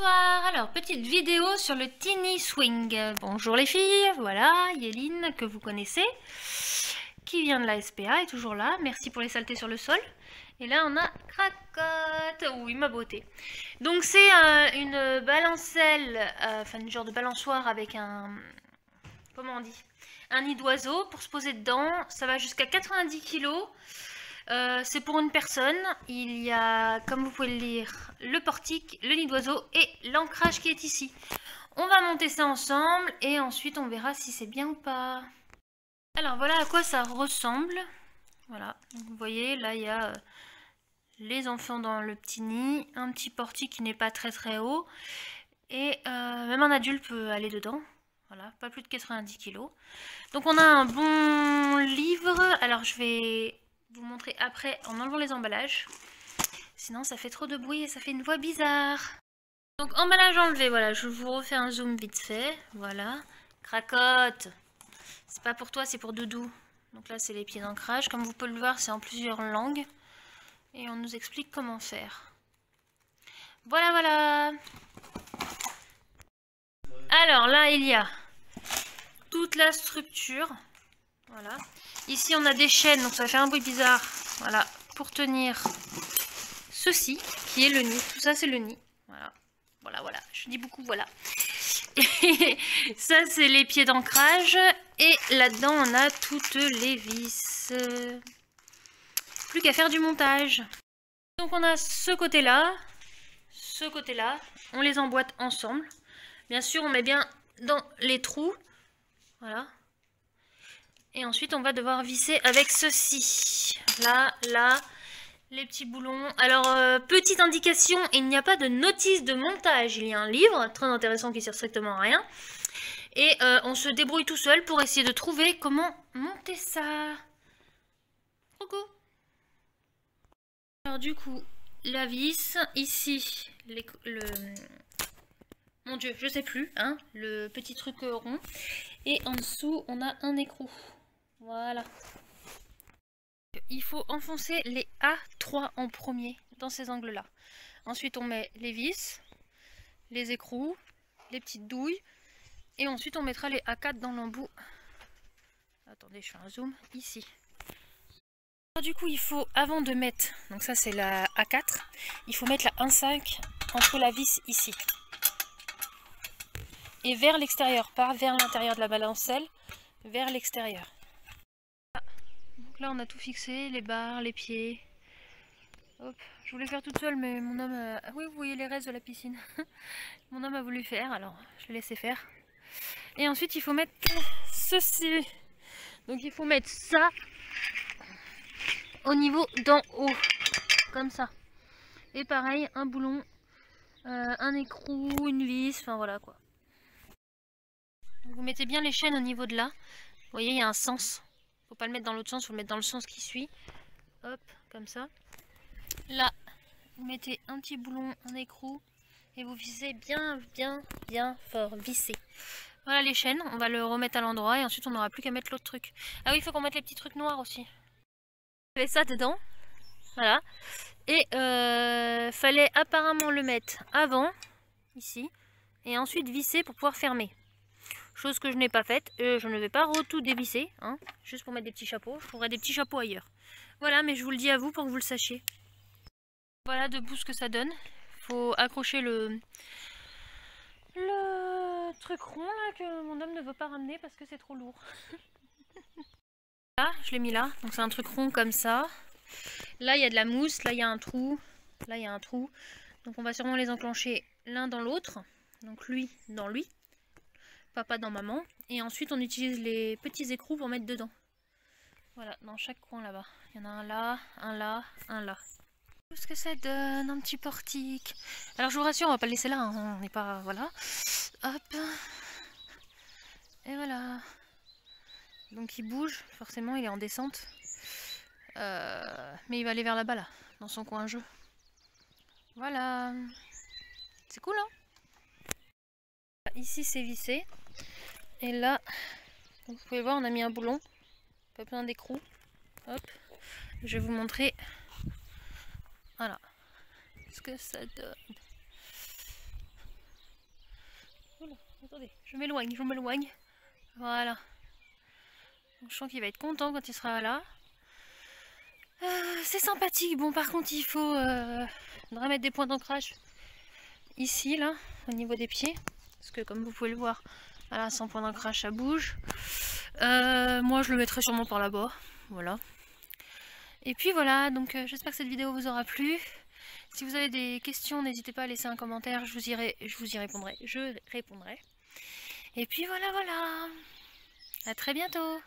Bonsoir, alors petite vidéo sur le Tiny Swing. Bonjour les filles, voilà, Yéline que vous connaissez, qui vient de la SPA, est toujours là, merci pour les saletés sur le sol. Et là on a Cracotte, oui ma beauté. Donc c'est une balancelle, enfin une genre de balançoire avec un, comment on dit, un nid d'oiseau pour se poser dedans, ça va jusqu'à 90 kg. C'est pour une personne, il y a, comme vous pouvez le lire, le portique, le nid d'oiseau et l'ancrage qui est ici. On va monter ça ensemble et ensuite on verra si c'est bien ou pas. Alors voilà à quoi ça ressemble. Voilà, donc vous voyez, là il y a les enfants dans le petit nid, un petit portique qui n'est pas très haut et même un adulte peut aller dedans. Voilà, pas plus de 90 kg. Donc on a un bon livre. Alors je vais vous montrer après en enlevant les emballages. Sinon ça fait trop de bruit et ça fait une voix bizarre. Donc emballage enlevé, voilà, je vous refais un zoom vite fait. Voilà. Cracotte. C'est pas pour toi, c'est pour Doudou. Donc là c'est les pieds d'ancrage. Comme vous pouvez le voir, c'est en plusieurs langues. Et on nous explique comment faire. Voilà. Alors là il y a toute la structure. Voilà. Ici on a des chaînes, donc ça fait un bruit bizarre. Voilà, pour tenir ceci, qui est le nid. Tout ça c'est le nid. Voilà. Je dis beaucoup voilà. Et ça c'est les pieds d'ancrage. Et là-dedans on a toutes les vis. Plus qu'à faire du montage. Donc on a ce côté-là. On les emboîte ensemble. Bien sûr on met bien dans les trous. Voilà. Et ensuite, on va devoir visser avec ceci. Là, les petits boulons. Alors, petite indication, il n'y a pas de notice de montage. Il y a un livre très intéressant qui sert strictement à rien. Et on se débrouille tout seul pour essayer de trouver comment monter ça. Coucou. Alors du coup, la vis, ici, mon Dieu, je sais plus, hein, le petit truc rond. Et en dessous, on a un écrou. Voilà. Il faut enfoncer les A3 en premier dans ces angles-là. Ensuite, on met les vis, les écrous, les petites douilles. Et ensuite, on mettra les A4 dans l'embout. Attendez, je fais un zoom ici. Alors, du coup, il faut, avant de mettre, donc ça c'est la A4, il faut mettre la 1,5 entre la vis ici. Et vers l'extérieur, pas vers l'intérieur de la balancelle, vers l'extérieur. Donc là on a tout fixé, les barres, les pieds. Hop, je voulais faire toute seule mais mon homme a... Oui vous voyez les restes de la piscine. Mon homme a voulu faire alors je l'ai laissé faire. Et ensuite il faut mettre ceci. Donc il faut mettre ça au niveau d'en haut. Comme ça. Et pareil un boulon, un écrou, une vis, enfin voilà quoi. Donc, vous mettez bien les chaînes au niveau de là. Vous voyez il y a un sens. Faut pas le mettre dans l'autre sens, faut le mettre dans le sens qui suit. Hop, comme ça. Là, vous mettez un petit boulon, un écrou et vous vissez bien fort, vissez. Voilà les chaînes, on va le remettre à l'endroit et ensuite on n'aura plus qu'à mettre l'autre truc. Ah oui, il faut qu'on mette les petits trucs noirs aussi. On met ça dedans, voilà. Et fallait apparemment le mettre avant, ici, et ensuite visser pour pouvoir fermer. Chose que je n'ai pas faite, je ne vais pas tout dévisser, hein, juste pour mettre des petits chapeaux. Je trouverai des petits chapeaux ailleurs. Voilà, mais je vous le dis à vous pour que vous le sachiez. Voilà debout ce que ça donne. Faut accrocher le truc rond là que mon homme ne veut pas ramener parce que c'est trop lourd. Là, je l'ai mis là. Donc c'est un truc rond comme ça. Là, il y a de la mousse. Là, il y a un trou. Là, il y a un trou. Donc on va sûrement les enclencher l'un dans l'autre. Donc lui dans lui. Papa dans maman. Et ensuite, on utilise les petits écrous pour mettre dedans. Voilà, dans chaque coin là-bas. Il y en a un là, un là, un là. Ce que ça donne, un petit portique. Alors je vous rassure, on va pas le laisser là, hein. On n'est pas... Voilà. Hop. Et voilà. Donc il bouge, forcément il est en descente. Mais il va aller vers là-bas là, dans son coin jeu. Voilà. C'est cool hein. Ici c'est vissé. Et là, vous pouvez voir on a mis un boulon. Pas plein d'écrous. Hop. Je vais vous montrer. Voilà ce que ça donne. Attendez, je m'éloigne, je m'éloigne. Voilà. Donc, je sens qu'il va être content quand il sera là. C'est sympathique. Bon, par contre, il faut remettre des points d'ancrage ici, là, au niveau des pieds. Parce que comme vous pouvez le voir, voilà, sans point d'ancrage, ça bouge. Moi, je le mettrai sûrement par là-bas. Voilà. Et puis voilà, donc j'espère que cette vidéo vous aura plu. Si vous avez des questions, n'hésitez pas à laisser un commentaire, je vous y répondrai. Je répondrai. Et puis voilà, voilà. À très bientôt.